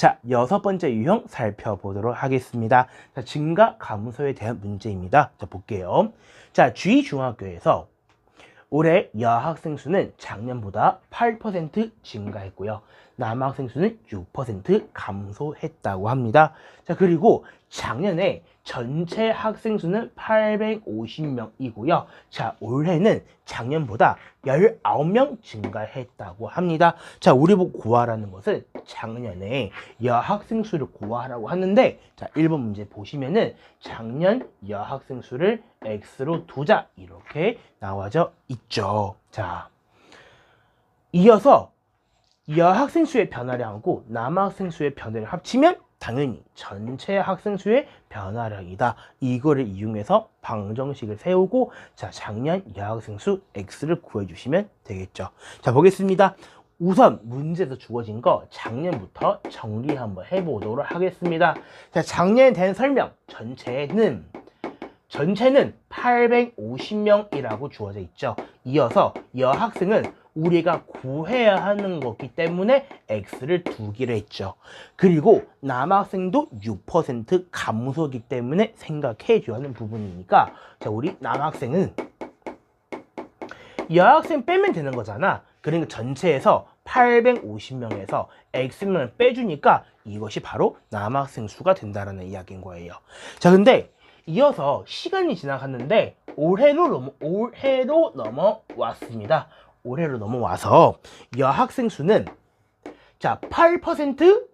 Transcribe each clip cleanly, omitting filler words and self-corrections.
자, 6번째 유형 살펴보도록 하겠습니다. 자, 증가 감소에 대한 문제입니다. 자, 볼게요. 자, G중학교에서 올해 여학생 수는 작년보다 8% 증가했고요. 남학생 수는 6% 감소했다고 합니다. 자, 그리고 작년에 전체 학생 수는 850명이고요. 자, 올해는 작년보다 19명 증가했다고 합니다. 자, 우리 보고 구하라는 것은 작년에 여학생 수를 구하라고 하는데, 자, 1번 문제 보시면은 작년 여학생 수를 x로 두자 이렇게 나와져 있죠. 자, 이어서 여학생 수의 변화량하고 남학생 수의 변화를 합치면 당연히 전체 학생 수의 변화량이다. 이거를 이용해서 방정식을 세우고, 자, 작년 여학생 수 x를 구해주시면 되겠죠. 자, 보겠습니다. 우선 문제에서 주어진 거 작년부터 정리 한번 해보도록 하겠습니다. 자, 작년에 대한 설명. 전체는 850명이라고 주어져 있죠. 이어서 여학생은 우리가 구해야 하는 거기 때문에 x를 두기로 했죠. 그리고 남학생도 6% 감소기 때문에 생각해 줘야 하는 부분이니까, 자, 우리 남학생은 여학생 빼면 되는 거잖아. 그러니까 전체에서 850명에서 x명을 빼주니까 이것이 바로 남학생 수가 된다는 이야기인 거예요. 자, 근데 이어서 시간이 지나갔는데 올해로 넘어왔습니다. 올해로 넘어와서 여학생 수는 자 8%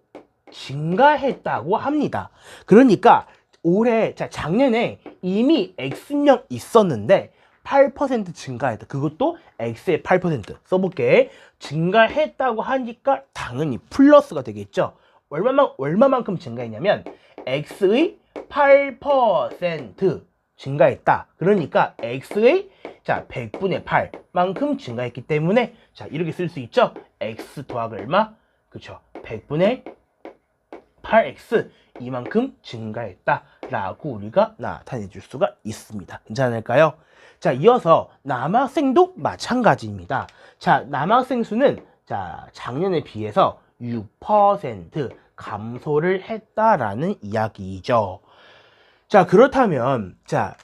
증가했다고 합니다. 그러니까 올해, 자, 작년에 이미 x명 있었는데 8% 증가했다. 그것도 x의 8% 써볼게. 증가했다고 하니까 당연히 플러스가 되겠죠. 얼마만큼 증가했냐면 x의 8% 증가했다. 그러니까 x의 자 100분의 8만큼 증가했기 때문에, 자, 이렇게 쓸 수 있죠. x 더하기 얼마? 그쵸, 100분의 8x 이만큼 증가했다 라고 우리가 나타내 줄 수가 있습니다. 괜찮을까요? 자, 이어서 남학생도 마찬가지입니다. 자, 남학생 수는 자 작년에 비해서 6% 감소를 했다라는 이야기이죠. 자, 그렇다면 자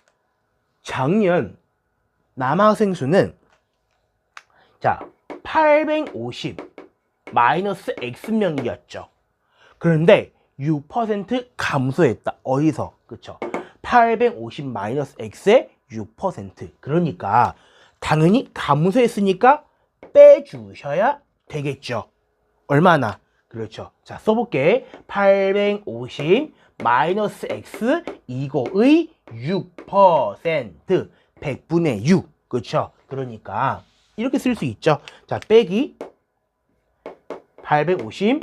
작년 남학생 수는 자 850 마이너스 x명이었죠. 그런데 6% 감소했다. 어디서? 그쵸, 850 마이너스 x의 6%. 그러니까 당연히 감소했으니까 빼주셔야 되겠죠. 얼마나? 그렇죠. 자, 써볼게. 850 마이너스 x 이거의 6% 100분의 6. 그렇죠. 그러니까 이렇게 쓸 수 있죠. 자, 빼기 850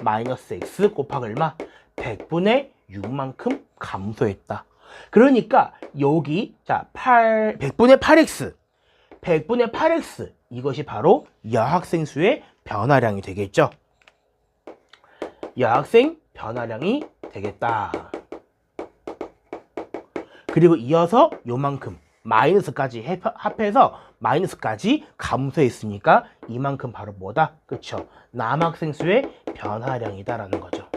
마이너스 x 곱하기 얼마? 100분의 6만큼 감소했다. 그러니까 여기 자 100분의 8x 100분의 8x 이것이 바로 여학생 수의 변화량이 되겠죠. 여학생 변화량이 되겠다. 그리고 이어서 요만큼 마이너스까지 합해서 마이너스까지 감소했으니까 이만큼 바로 뭐다? 그쵸, 남학생 수의 변화량이다라는 거죠.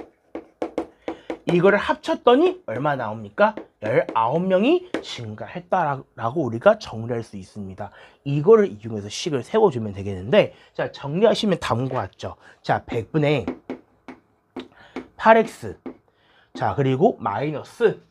이거를 합쳤더니 얼마 나옵니까? 19명이 증가했다라고 우리가 정리할 수 있습니다. 이거를 이용해서 식을 세워주면 되겠는데, 자, 정리하시면 다음과 같죠. 자, 100분의 8x 자, 그리고 마이너스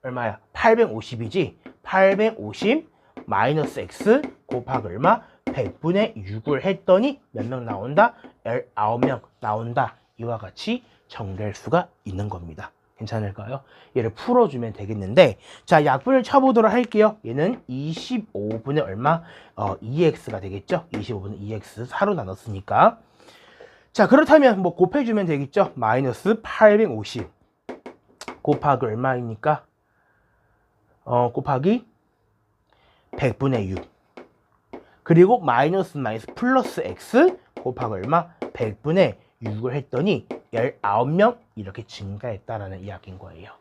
얼마야? 850이지. 850 마이너스 x 곱하기 얼마? 100분의 6을 했더니 몇 명 나온다? 19명 나온다. 이와 같이 정리할 수가 있는 겁니다. 괜찮을까요? 얘를 풀어주면 되겠는데, 자, 약분을 쳐보도록 할게요. 얘는 25분의 얼마? 2x가 되겠죠? 25분의 2x 4로 나눴으니까. 자, 그렇다면 뭐 곱해주면 되겠죠? 마이너스 850 곱하기 얼마입니까? 곱하기 100분의 6 그리고 마이너스 플러스 x 곱하기 얼마? 100분의 6을 했더니 19명 이렇게 증가했다라는 이야기인 거예요.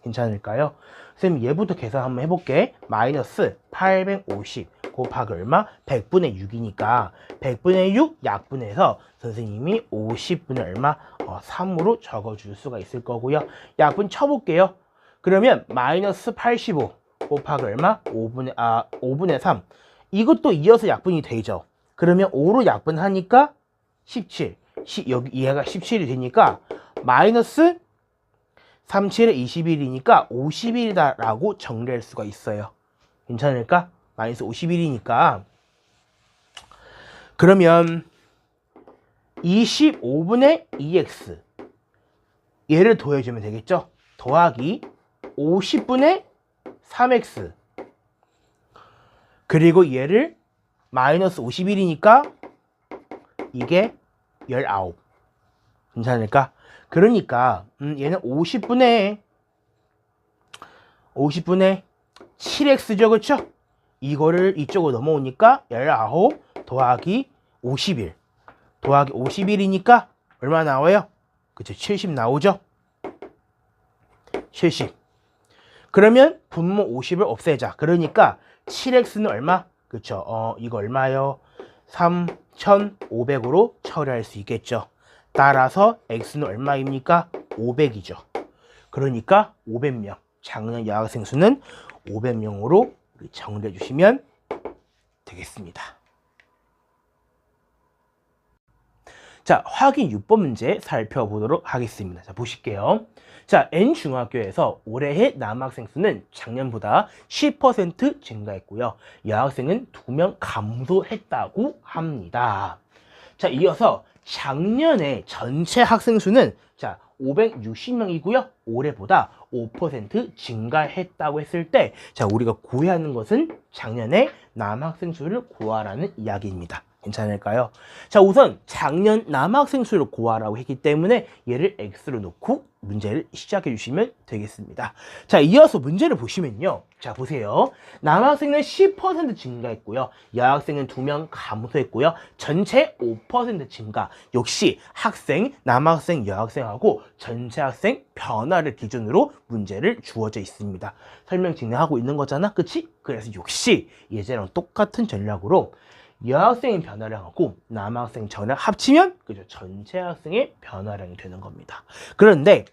괜찮을까요? 선생님 얘부터 계산 한번 해볼게. 마이너스 850 곱하기 얼마? 100분의 6이니까 100분의 6 약분해서 선생님이 50분의 얼마? 3으로 적어줄 수가 있을 거고요. 약분 쳐볼게요. 그러면 마이너스 85 곱하기 얼마? 5분의 3. 이것도 이어서 약분이 되죠. 그러면 5로 약분하니까 17. 여기 얘가 17이 되니까 마이너스 37에 21이니까 51이다라고 정리할 수가 있어요. 괜찮을까? 마이너스 51이니까. 그러면 25분의 2x 얘를 더해주면 되겠죠? 더하기 50분의 3x 그리고 얘를 마이너스 51이니까 이게 19. 괜찮을까? 그러니까 얘는 50분의 7x죠. 그렇죠? 이거를 이쪽으로 넘어오니까 19 더하기 51 더하기 51이니까 얼마 나와요? 그쵸? 70 나오죠? 70. 그러면 분모 50을 없애자. 그러니까 7x는 얼마? 그쵸? 이거 얼마요? 3,500으로 처리할 수 있겠죠. 따라서 x는 얼마입니까? 500이죠. 그러니까 500명. 작년 여학생 수는 500명으로 정리해 주시면 되겠습니다. 자, 확인 6번 문제 살펴보도록 하겠습니다. 자, 보실게요. 자, N중학교에서 올해의 남학생 수는 작년보다 10% 증가했고요. 여학생은 2명 감소했다고 합니다. 자, 이어서 작년에 전체 학생 수는 자, 560명이고요. 올해보다 5% 증가했다고 했을 때 자, 우리가 구해야 하는 것은 작년에 남학생 수를 구하라는 이야기입니다. 괜찮을까요? 자, 우선 작년 남학생 수를 구하라고 했기 때문에 얘를 x로 놓고 문제를 시작해 주시면 되겠습니다. 자, 이어서 문제를 보시면요. 자, 보세요. 남학생은 10% 증가했고요. 여학생은 2명 감소했고요. 전체 5% 증가. 역시 학생, 남학생, 여학생하고 전체 학생 변화를 기준으로 문제를 주어져 있습니다. 설명 진행하고 있는 거잖아. 그치? 그래서 역시 예전랑 똑같은 전략으로 여학생의 변화량하고 남학생 전량 합치면 그죠? 전체 학생의 변화량이 되는 겁니다. 그런데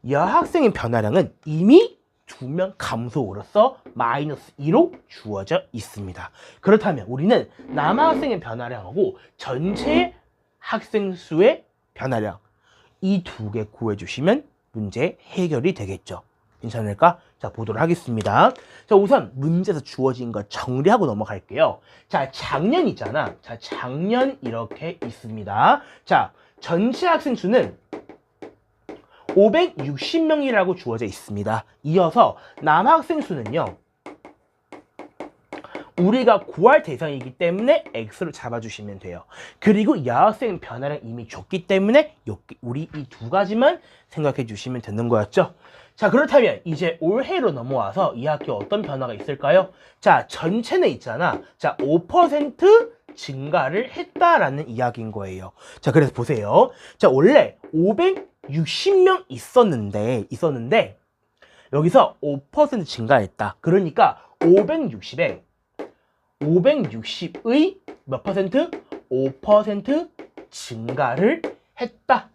여학생의 변화량은 이미 2명 감소로서 마이너스 2로 주어져 있습니다. 그렇다면 우리는 남학생의 변화량하고 전체 학생 수의 변화량 이 두 개 구해주시면 문제 해결이 되겠죠. 괜찮을까? 자, 보도록 하겠습니다. 자, 우선 문제에서 주어진 거 정리하고 넘어갈게요. 자, 작년이잖아. 자, 작년 이렇게 있습니다. 자, 전체 학생 수는 560명이라고 주어져 있습니다. 이어서 남학생 수는요. 우리가 구할 대상이기 때문에 x로 잡아주시면 돼요. 그리고 여학생 변화량 이미 줬기 때문에 우리 이 두 가지만 생각해 주시면 되는 거였죠. 자, 그렇다면 이제 올해로 넘어와서 이 학교 어떤 변화가 있을까요? 자, 전체는 있잖아. 자, 5% 증가를 했다라는 이야기인 거예요. 자, 그래서 보세요. 자, 원래 560명 있었는데 여기서 5% 증가했다. 그러니까 560의 몇 퍼센트? 5% 증가를 했다.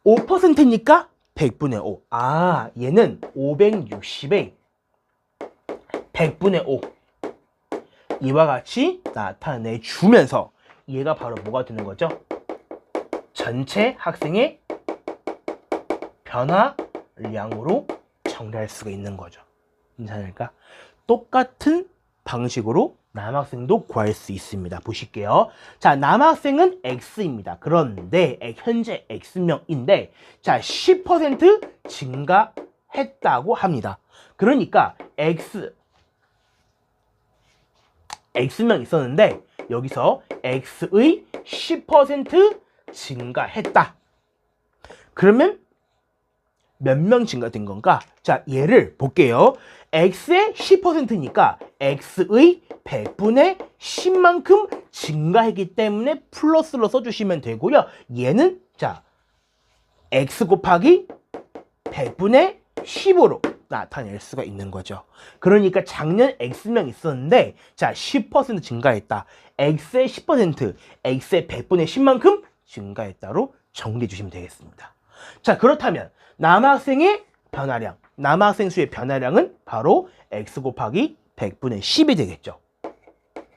5%니까 100분의 5. 아, 얘는 560의 100분의 5. 이와 같이 나타내 주면서 얘가 바로 뭐가 되는 거죠? 전체 학생의 변화량으로 정리할 수가 있는 거죠. 괜찮을까? 똑같은 방식으로 남학생도 구할 수 있습니다. 보실게요. 자, 남학생은 X입니다. 그런데 현재 X명인데 자, 10% 증가했다고 합니다. 그러니까 X명 있었는데 여기서 X의 10% 증가했다. 그러면 몇 명 증가된 건가? 자, 얘를 볼게요. X의 10%니까 X의 100분의 10만큼 증가했기 때문에 플러스로 써주시면 되고요. 얘는 자, X 곱하기 100분의 15로 나타낼 수가 있는 거죠. 그러니까 작년 X명 있었는데 자 10% 증가했다. X의 10%, X의 100분의 10만큼 증가했다로 정리해 주시면 되겠습니다. 자 그렇다면 남학생의 변화량, 남학생 수의 변화량은 바로 X 곱하기 100분의 10이 되겠죠.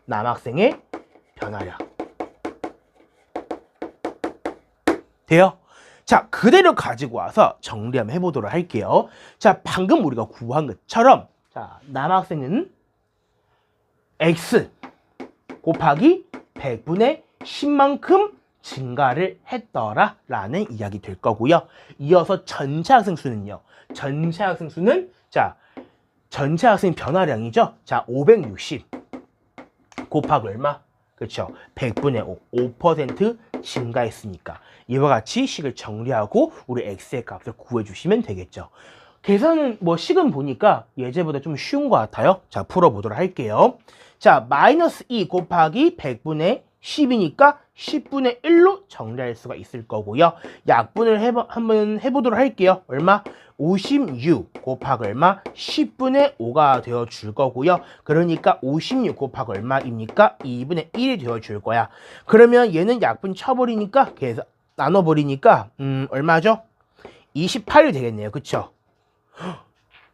남학생의 변화량. 돼요? 자, 그대로 가지고 와서 정리 한번 해보도록 할게요. 자, 방금 우리가 구한 것처럼 자, 남학생은 X 곱하기 100분의 10만큼 증가를 했더라 라는 이야기 될 거고요. 이어서 전체 학생 수는요. 전체 학생 수는 자, 전체 학생 변화량이죠. 자, 560 곱하기 얼마? 그렇죠. 100분의 5, 5% 증가했으니까 이와 같이 식을 정리하고 우리 x의 값을 구해주시면 되겠죠. 계산은 뭐 식은 보니까 예제보다 좀 쉬운 것 같아요. 자, 풀어보도록 할게요. 자, 마이너스 2 곱하기 100분의 10이니까 10분의 1로 정리할 수가 있을 거고요. 약분을 한번 해보도록 할게요. 얼마? 56 곱하기 얼마? 10분의 5가 되어줄 거고요. 그러니까 56 곱하기 얼마입니까? 2분의 1이 되어줄 거야. 그러면 얘는 약분 쳐버리니까 그래서 나눠버리니까 얼마죠? 28이 되겠네요. 그쵸?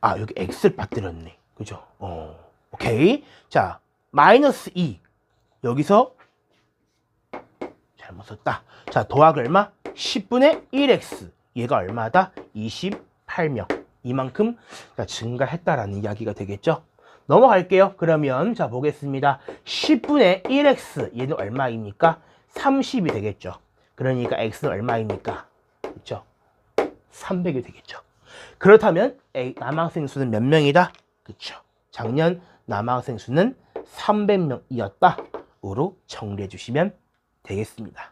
아 여기 x를 빠뜨렸네. 그죠? 오케이. 자 마이너스 2 여기서 잘못 썼다. 자 더하기 얼마? 10분의 1x 얘가 얼마다? 28명 이만큼 증가했다라는 이야기가 되겠죠. 넘어갈게요. 그러면 자 보겠습니다. 10분의 1x 얘는 얼마입니까? 30이 되겠죠. 그러니까 x는 얼마입니까? 그렇죠? 300이 되겠죠. 그렇다면 남학생 수는 몇 명이다? 그렇죠. 작년 남학생 수는 300명이었다. 으로 정리해 주시면 되겠습니다.